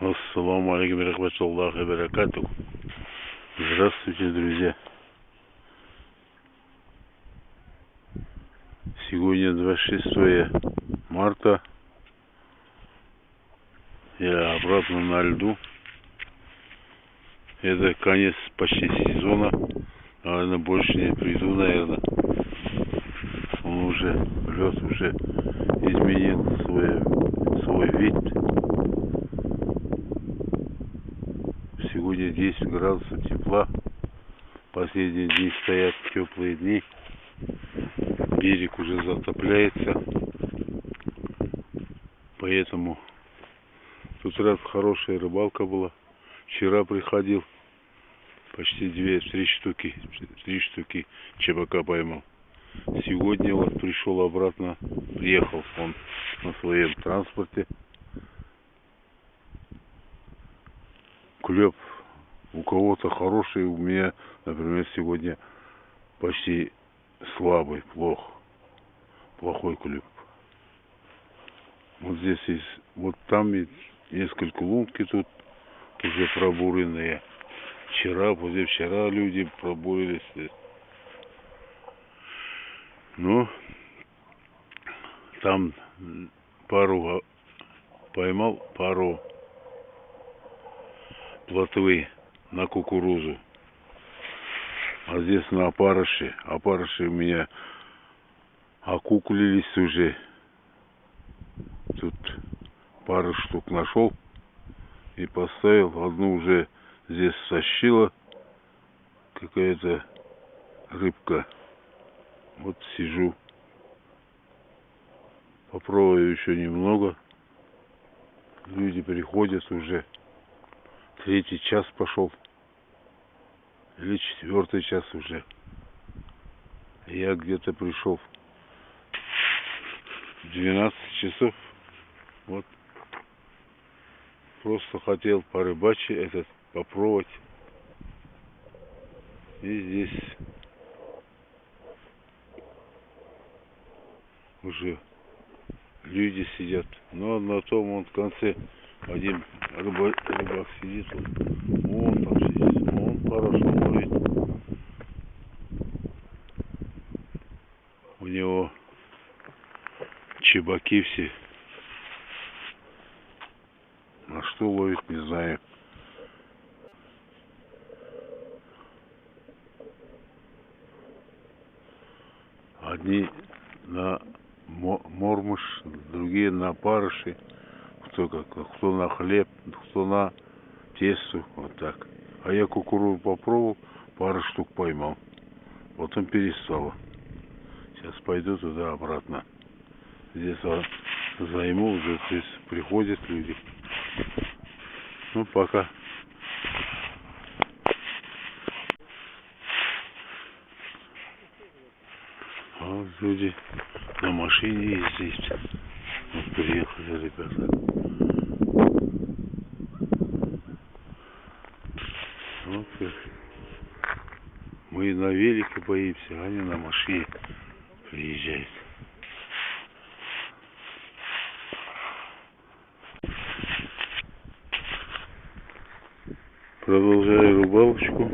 Ассаламу алейкум рахматуллахи баракатух. Здравствуйте, друзья. Сегодня 26 марта. Я обратно на льду. Это конец почти сезона. Наверное, больше не приду, наверное. Он уже, лед уже изменил свой вид. Сегодня 10 градусов тепла. Последние дни стоят теплые дни. Берег уже затопляется. Поэтому тут раз хорошая рыбалка была. Вчера приходил. Почти 3 штуки чебака поймал. Сегодня вот пришел обратно. Приехал он на своем транспорте. Клёв у кого-то хороший, у меня, например, сегодня почти слабый, плохой клёв. Вот здесь есть, вот там есть несколько лунки тут уже пробуренные. Вчера, позавчера люди пробурились здесь. Но там поймал пару плотвы на кукурузу. А здесь на опарыши. Опарыши у меня окуклились уже. Тут пару штук нашел и поставил. Одну уже здесь сощила какая-то рыбка. Вот сижу. Попробую еще немного. Люди приходят уже. 3-й час пошел. Или 4-й час уже. Я где-то пришел в 12 часов. Вот. Просто хотел порыбачить, попробовать. И здесь уже люди сидят. Но на том конце один рыбак сидит. Он там сидит. Он хорошо ловит. У него чебаки все. На что ловит, не знаю. Одни на мормыш, другие на опарыши. Кто на хлеб, кто на тесту. Вот так. А я кукурузу попробовал, пару штук поймал. Потом перестало. Сейчас пойду туда обратно. Здесь займу, уже здесь приходят люди. Ну, пока. А вот люди на машине ездят. Вот приехали ребята. Вот как. Мы на велике боимся, а они на машине приезжают. Продолжаю рыбалочку.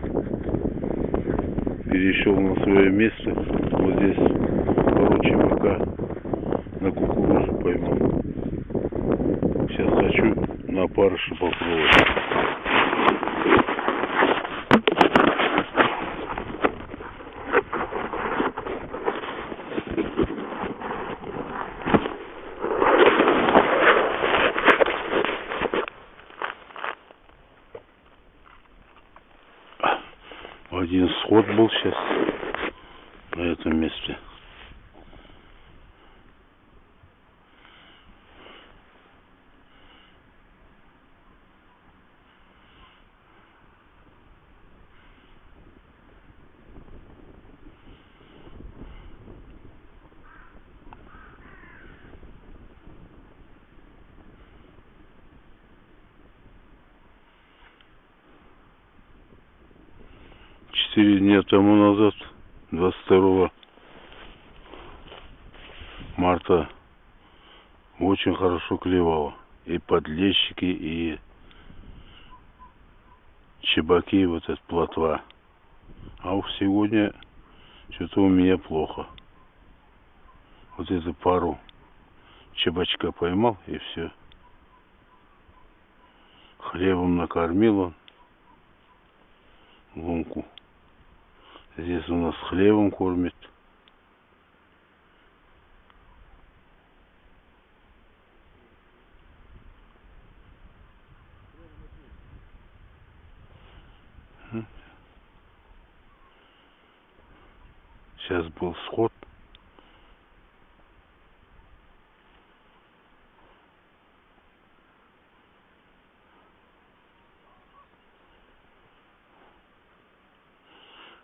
Перешел на свое место. Вот здесь пару чебака на кукурузу поймал. Сейчас хочу на опарыше попробовать. Один сход был сейчас на этом месте. Четыре дня тому назад, 22 марта, очень хорошо клевало. И подлещики, и чебаки, вот эта плотва. А уж сегодня что-то у меня плохо. Вот эту пару чебачка поймал, и все. Хлебом накормил он лунку. Здесь у нас хлебом кормит. Сейчас был сход.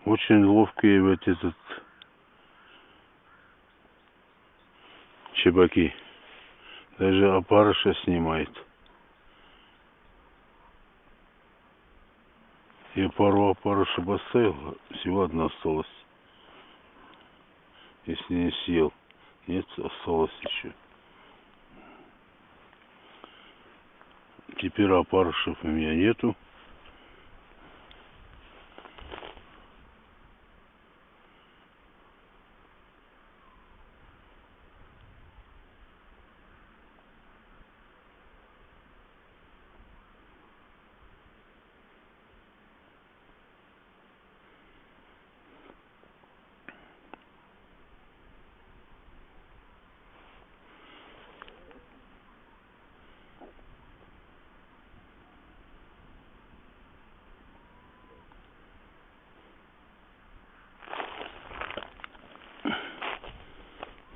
Очень ловкие вот этот чебаки. Даже опарыша снимает. Я пару опарышей поставил, всего одна осталась. Если не съел. Нет, осталось еще. Теперь опарышев у меня нету.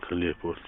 Хлеб вот.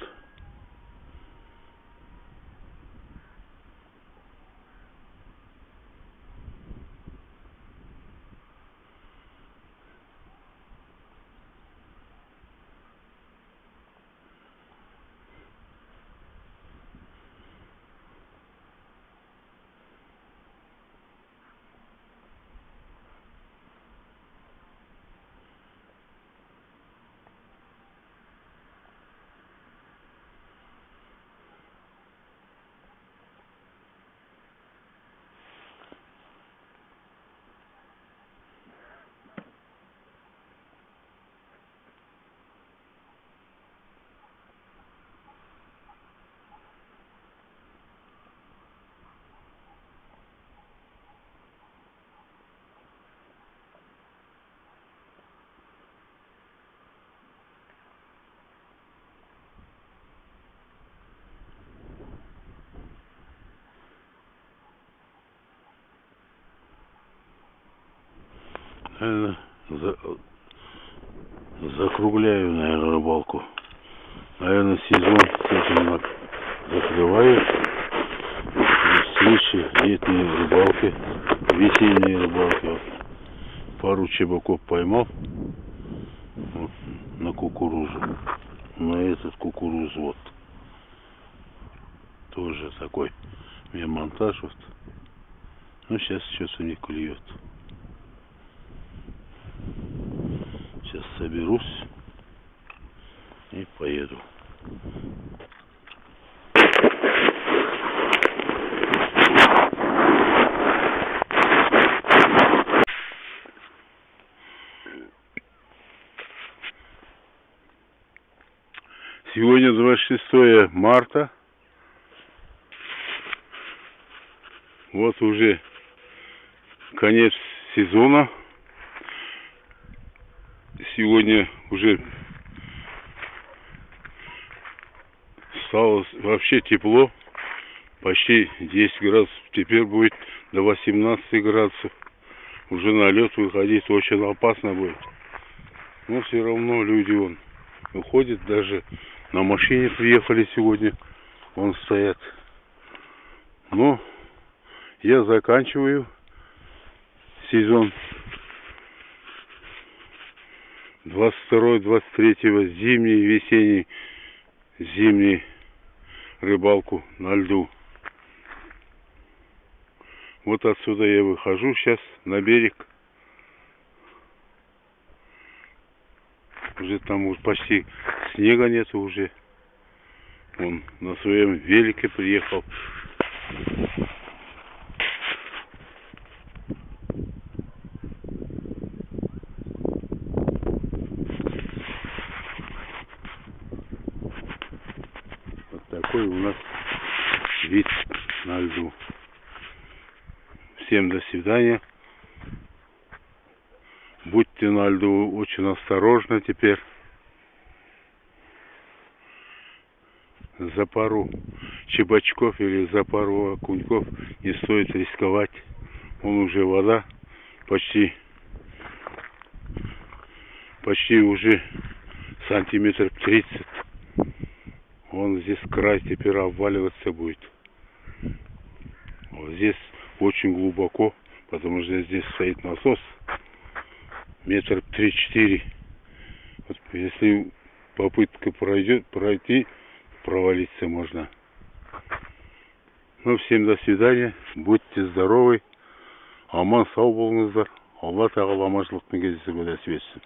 Наверное, закругляю, наверное, рыбалку. Наверное, сезон с этим закрываю. Встречи, летние рыбалки, весенние рыбалки. Вот. Пару чебаков поймал вот, на кукурузу. На этот кукурузу вот. Тоже такой монтаж вот. Ну, сейчас что-то не клюет. Сейчас соберусь и поеду. Сегодня 26 марта. Вот уже конец сезона. Сегодня уже стало вообще тепло. Почти 10 градусов. Теперь будет до 18 градусов. Уже на лед выходить очень опасно будет. Но все равно люди вон уходят. Даже на машине приехали сегодня. Вон стоят. Но я заканчиваю сезон 22-23 зимний, весенний, зимний рыбалку на льду. Вот отсюда я выхожу сейчас на берег. Уже там уже почти снега нету уже. Он на своем велике приехал. такой у нас вид на льду. Всем до свидания. Будьте на льду очень осторожно теперь. За пару чебачков или за пару окуньков не стоит рисковать. Вон уже вода почти уже сантиметров 30. Вон здесь край теперь обваливаться будет. Вот здесь очень глубоко, потому что здесь стоит насос метров 3-4. Вот если попытка пройти, провалиться можно. Ну, всем до свидания. Будьте здоровы. Аман сау болыңыздар. Алла тағала аманшылықтың кездесуге нәсіп етсін.